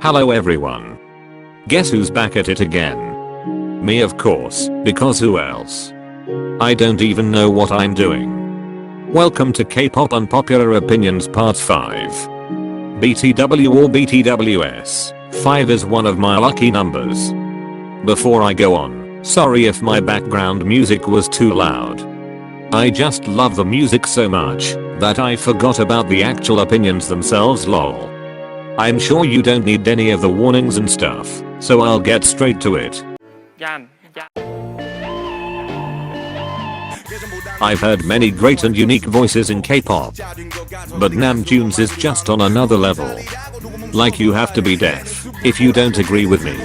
Hello everyone. Guess who's back at it again? Me, of course, because who else? I don't even know what I'm doing. Welcome to K-pop Unpopular Opinions Part 5. BTW or BTWS, 5 is one of my lucky numbers. Before I go on, sorry if my background music was too loud. I just love the music so much that I forgot about the actual opinions themselves, lol. I'm sure you don't need any of the warnings and stuff, so I'll get straight to it. I've heard many great and unique voices in K-pop, but Namjoon's is just on another level. Like, you have to be deaf if you don't agree with me.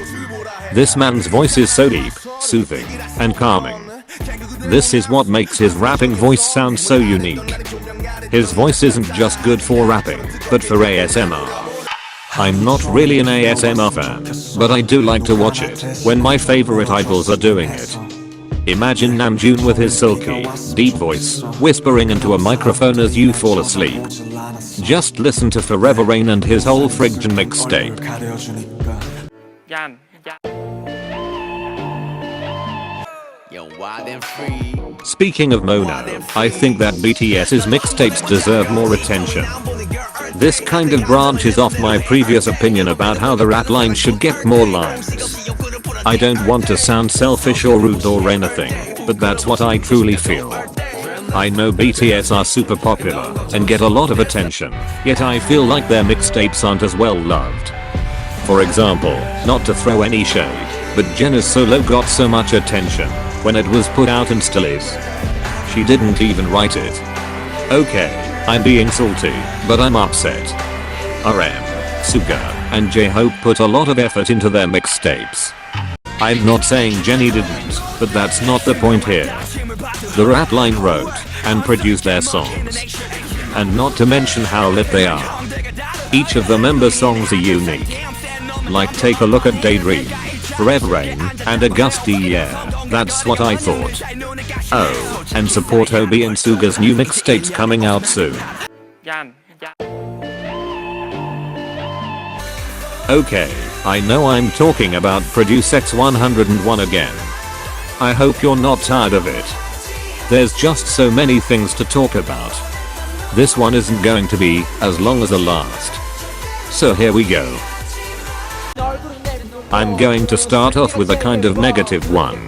This man's voice is so deep, soothing, and calming. This is what makes his rapping voice sound so unique. His voice isn't just good for rapping, but for ASMR. I'm not really an ASMR fan, but I do like to watch it when my favorite idols are doing it. Imagine Namjoon with his silky, deep voice, whispering into a microphone as you fall asleep. Just listen to Forever Rain and his whole friggin' mixtape. Speaking of Mono, I think that BTS's mixtapes deserve more attention. This kind of branches off my previous opinion about how the rap line should get more lines. I don't want to sound selfish or rude or anything, but that's what I truly feel. I know BTS are super popular and get a lot of attention, yet I feel like their mixtapes aren't as well loved. For example, not to throw any shade, but Jenna's solo got so much attention when it was put out and still is. She didn't even write it. Okay, I'm being salty, but I'm upset. RM, Suga, and J-Hope put a lot of effort into their mixtapes. I'm not saying Jennie didn't, but that's not the point here. The rap line wrote and produced their songs. And not to mention how lit they are. Each of the member songs are unique. Like, take a look at Daydream, Forever Rain, and A Gusty Year. That's what I thought. Oh, and support Hobi and Suga's new mixtapes coming out soon. Okay, I know I'm talking about Produce X101 again. I hope you're not tired of it. There's just so many things to talk about. This one isn't going to be as long as the last. So here we go. I'm going to start off with a kind of negative one.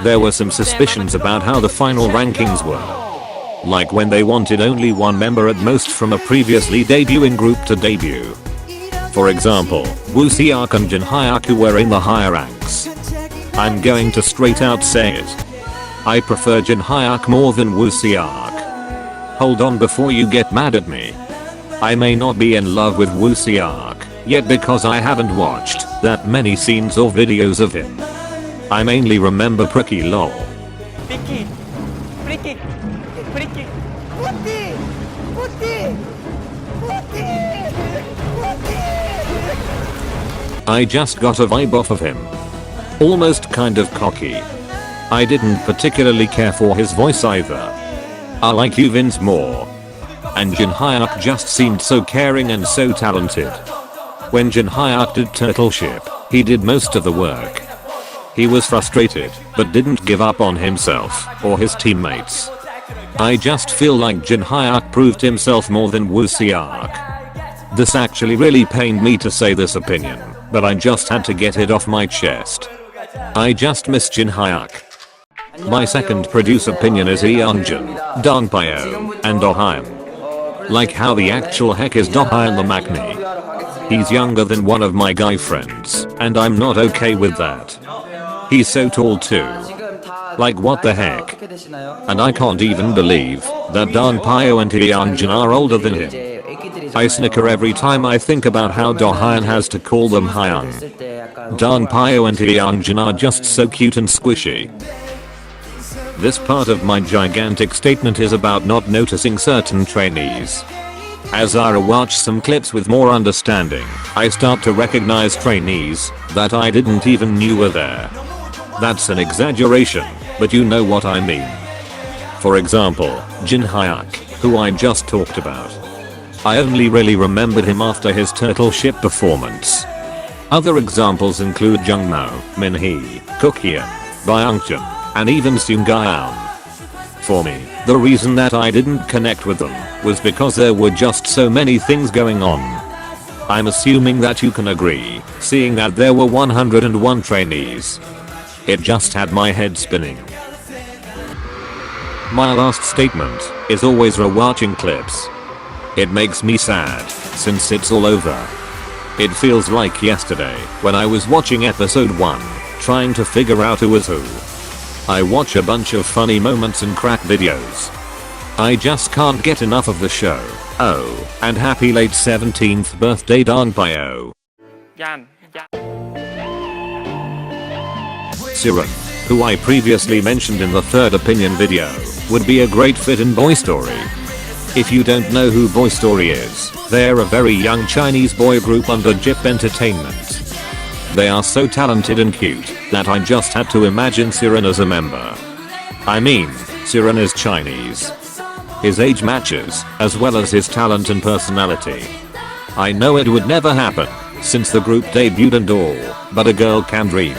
There were some suspicions about how the final rankings were. Like when they wanted only one member at most from a previously debuting group to debut. For example, Woo Si-ark and Jin Hyuk were in the higher ranks. I'm going to straight out say it. I prefer Jin Hyuk more than Woo Si-ark. Hold on before you get mad at me. I may not be in love with Woo Si-ark yet because I haven't watched that many scenes or videos of him. I mainly remember Pricky lol. I just got a vibe off of him. Almost kind of cocky. I didn't particularly care for his voice either. I like Yuvin's more. And Jin Hyuk just seemed so caring and so talented. When Jin Hyuk did Turtle Ship, he did most of the work. He was frustrated, but didn't give up on himself or his teammates. I just feel like Jin Hyuk proved himself more than Woo Si-ark. This actually really pained me to say this opinion, but I just had to get it off my chest. I just miss Jin Hyuk. My second produce opinion is Yeonjun, Dongpyo, and Dohyun. Like, how the actual heck is Dohyun the Maknae? He's younger than one of my guy friends, and I'm not okay with that. He's so tall too. Like, what the heck? And I can't even believe that Dongpyo and Yeonjun are older than him. I snicker every time I think about how Dohyun has to call them Hyun. Dongpyo and Yeonjun are just so cute and squishy. This part of my gigantic statement is about not noticing certain trainees. As I watch some clips with more understanding, I start to recognize trainees that I didn't even knew were there. That's an exaggeration, but you know what I mean. For example, Jin Hyuk, who I just talked about. I only really remembered him after his Turtle Ship performance. Other examples include Jungmo, Minhee, Cookyeon, Byungchan, and even Seungyeon. For me, the reason that I didn't connect with them was because there were just so many things going on. I'm assuming that you can agree, seeing that there were 101 trainees. It just had my head spinning. My last statement is always rewatching clips. It makes me sad, since it's all over. It feels like yesterday when I was watching episode 1, trying to figure out who was who. I watch a bunch of funny moments and crack videos. I just can't get enough of the show. Oh, and happy late 17th birthday Danpyo. Siren, who I previously mentioned in the third opinion video, would be a great fit in Boy Story. If you don't know who Boy Story is, they're a very young Chinese boy group under JYP Entertainment. They are so talented and cute that I just had to imagine Siren as a member. I mean, Siren is Chinese. His age matches, as well as his talent and personality. I know it would never happen, since the group debuted and all, but a girl can dream.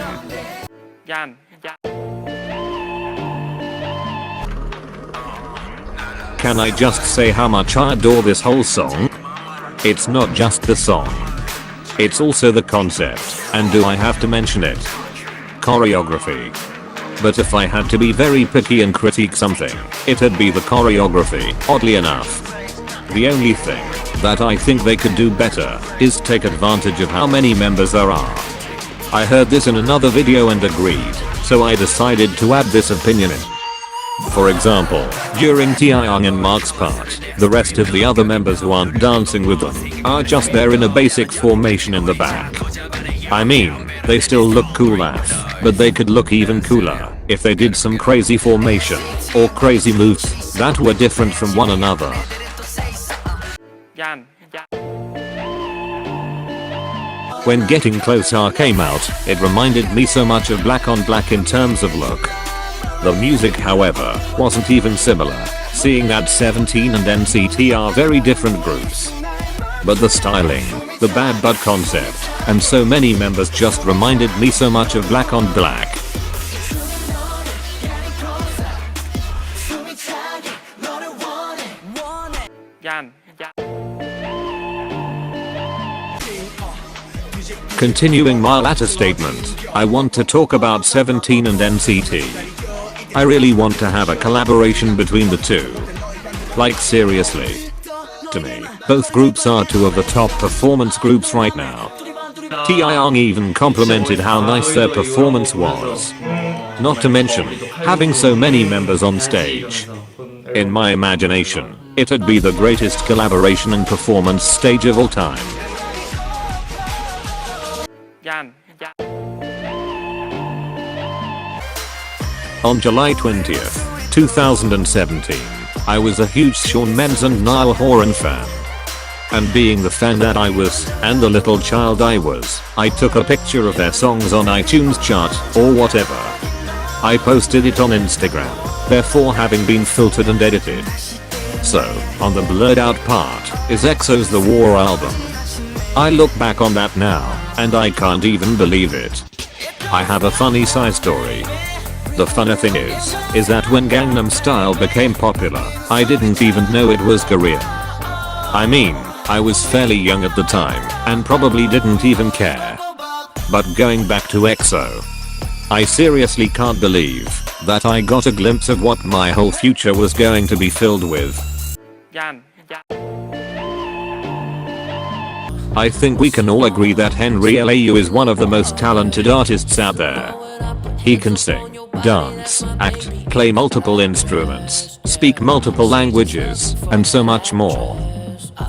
Can I just say how much I adore this whole song? It's not just the song. It's also the concept, and do I have to mention it? Choreography. But if I had to be very picky and critique something, it'd be the choreography, oddly enough. The only thing that I think they could do better is take advantage of how many members there are. I heard this in another video and agreed, so I decided to add this opinion in. For example, during Taeyang and Mark's part, the rest of the other members who aren't dancing with them are just there in a basic formation in the back. I mean, they still look cool but they could look even cooler if they did some crazy formation or crazy moves that were different from one another. When Getting Closer came out, it reminded me so much of Black on Black in terms of look. The music, however, wasn't even similar, seeing that 17 and NCT are very different groups. But the styling, the bad bud concept, and so many members just reminded me so much of Black on Black. Continuing my latter statement, I want to talk about 17 and NCT. I really want to have a collaboration between the two. Like seriously. To me, both groups are two of the top performance groups right now. Taeyang even complimented how nice their performance was. Not to mention, having so many members on stage. In my imagination, it'd be the greatest collaboration and performance stage of all time. On July 20th, 2017, I was a huge Shawn Mendes and Niall Horan fan. And being the fan that I was, and the little child I was, I took a picture of their songs on iTunes chart, or whatever. I posted it on Instagram, therefore having been filtered and edited. So, on the blurred out part, is EXO's The War album. I look back on that now, and I can't even believe it. I have a funny side story. The funny thing is that when Gangnam Style became popular, I didn't even know it was Korean. I mean, I was fairly young at the time, and probably didn't even care. But going back to EXO, I seriously can't believe that I got a glimpse of what my whole future was going to be filled with. I think we can all agree that Henry Lau is one of the most talented artists out there. He can sing, dance, act, play multiple instruments, speak multiple languages, and so much more.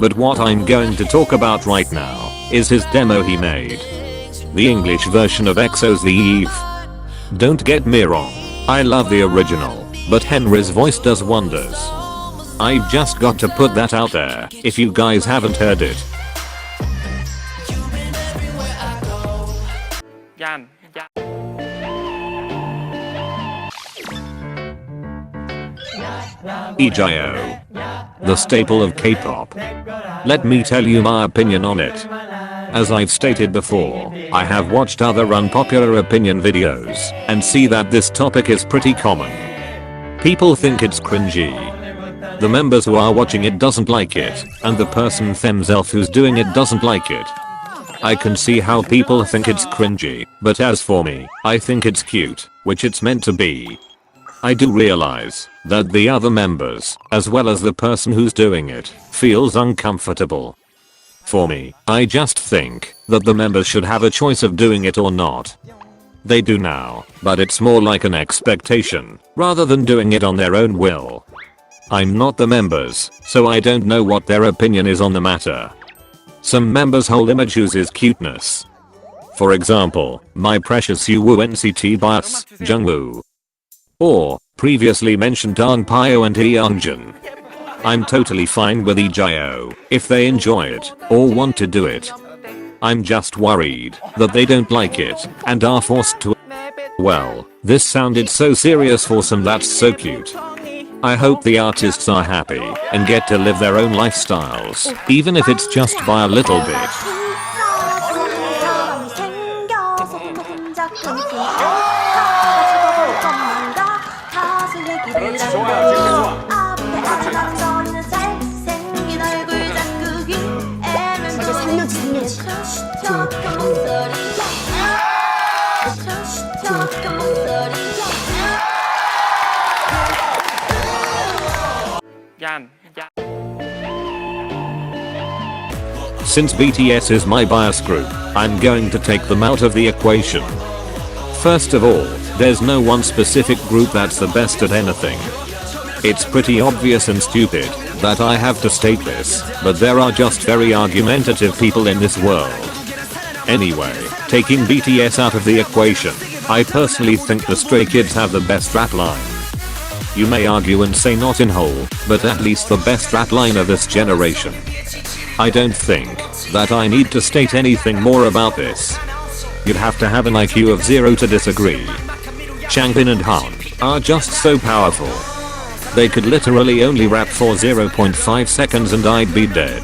But what I'm going to talk about right now is his demo he made. The English version of EXO's The Eve. Don't get me wrong, I love the original, but Henry's voice does wonders. I've just got to put that out there if you guys haven't heard it. EJO. The staple of K-pop. Let me tell you my opinion on it. As I've stated before, I have watched other unpopular opinion videos and see that this topic is pretty common. People think it's cringy. The members who are watching it doesn't like it, and the person themselves who's doing it doesn't like it. I can see how people think it's cringy, but as for me, I think it's cute, which it's meant to be. I do realize that the other members, as well as the person who's doing it, feels uncomfortable. For me, I just think that the members should have a choice of doing it or not. They do now, but it's more like an expectation, rather than doing it on their own will. I'm not the members, so I don't know what their opinion is on the matter. Some members' whole image uses cuteness. For example, my precious Yuwoo NCT bias, Jungwoo. Or, previously mentioned Dongpyo and Yeongjun. I'm totally fine with EJO if they enjoy it or want to do it. I'm just worried that they don't like it and are forced to. Well, this sounded so serious for some. That's so cute. I hope the artists are happy and get to live their own lifestyles, even if it's just by a little bit. Since BTS is my bias group, I'm going to take them out of the equation. First of all, there's no one specific group that's the best at anything. It's pretty obvious and stupid that I have to state this, but there are just very argumentative people in this world. Anyway, taking BTS out of the equation, I personally think the Stray Kids have the best rap line. You may argue and say not in whole, but at least the best rap line of this generation. I don't think that I need to state anything more about this. You'd have to have an IQ of 0 to disagree. Changbin and Han are just so powerful. They could literally only rap for 0.5 seconds and I'd be dead.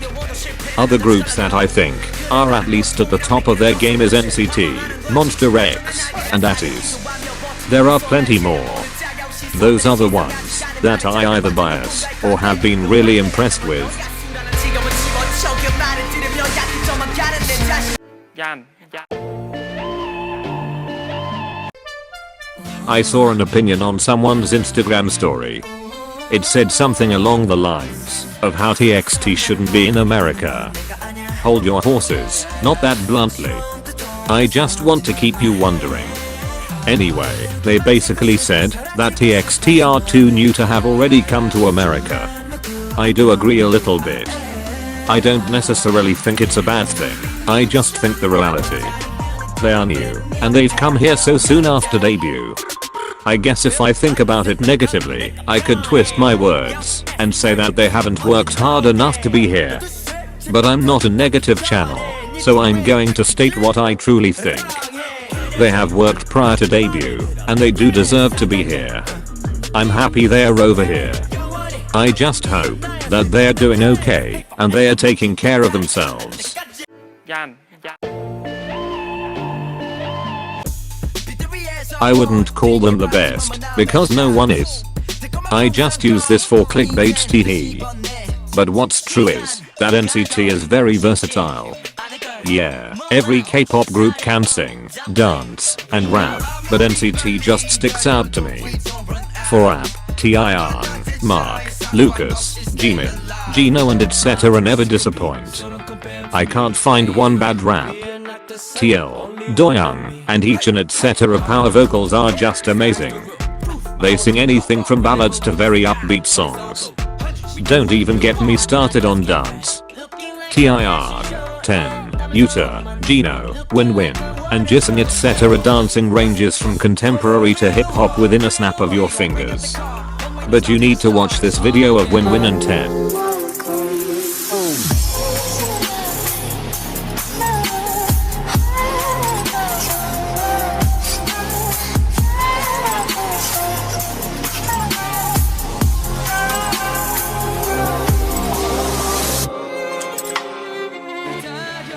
Other groups that I think are at least at the top of their game is NCT, Monster X, and ATEEZ. There are plenty more. Those are the ones that I either bias or have been really impressed with. I saw an opinion on someone's Instagram story. It said something along the lines of how TXT shouldn't be in America. Hold your horses, not that bluntly. I just want to keep you wondering. Anyway, they basically said that TXT are too new to have already come to America. I do agree a little bit. I don't necessarily think it's a bad thing, I just think the reality. They are new, and they've come here so soon after debut. I guess if I think about it negatively, I could twist my words and say that they haven't worked hard enough to be here. But I'm not a negative channel, so I'm going to state what I truly think. They have worked prior to debut, and they do deserve to be here. I'm happy they're over here. I just hope that they're doing okay and they are taking care of themselves. I wouldn't call them the best because no one is. I just use this for clickbait tt. But what's true is that NCT is very versatile. Yeah, every K-pop group can sing, dance, and rap, but NCT just sticks out to me. For rap, Taeyeon, Mark, Lucas, Jimin, Gino and etc. never disappoint. I can't find one bad rap. TL, Doyoung, and Heechan etc. power vocals are just amazing. They sing anything from ballads to very upbeat songs. Don't even get me started on dance. Taeyeon, 10, Yuta, Gino, Winwin, and Jisung etc. dancing ranges from contemporary to hip hop within a snap of your fingers. But you need to watch this video of Winwin and 10.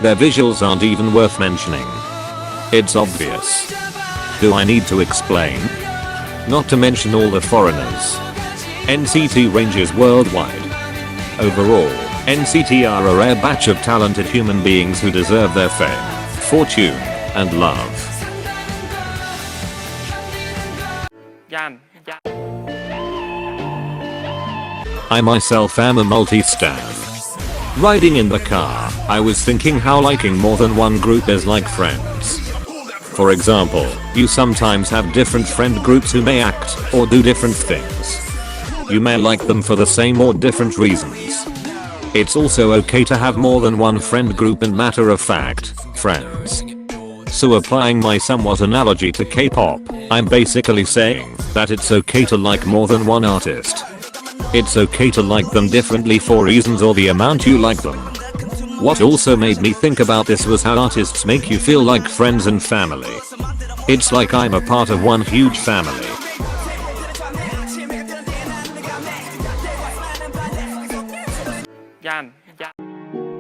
Their visuals aren't even worth mentioning. It's obvious. Do I need to explain? Not to mention all the foreigners. NCT ranges worldwide. Overall, NCT are a rare batch of talented human beings who deserve their fame, fortune, and love. I myself am a multi-stan. Riding in the car, I was thinking how liking more than one group is like friends. For example, you sometimes have different friend groups who may act or do different things. You may like them for the same or different reasons. It's also okay to have more than one friend group and matter of fact, friends. So applying my somewhat analogy to K-pop, I'm basically saying that it's okay to like more than one artist. It's okay to like them differently for reasons or the amount you like them. What also made me think about this was how artists make you feel like friends and family. It's like I'm a part of one huge family.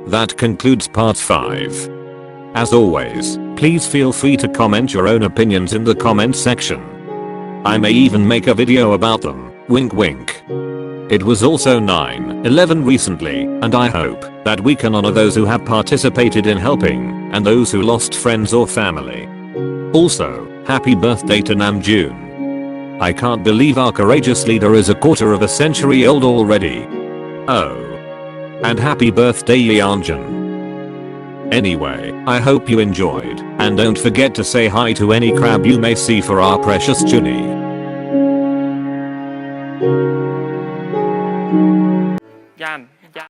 That concludes part 5. As always, please feel free to comment your own opinions in the comment section. I may even make a video about them, wink wink. It was also 9/11 recently, and I hope that we can honor those who have participated in helping and those who lost friends or family. Also, happy birthday to Namjoon. I can't believe our courageous leader is a quarter of a century old already. Oh. And happy birthday Yeonjun. Anyway, I hope you enjoyed, and don't forget to say hi to any crab you may see for our precious Junie.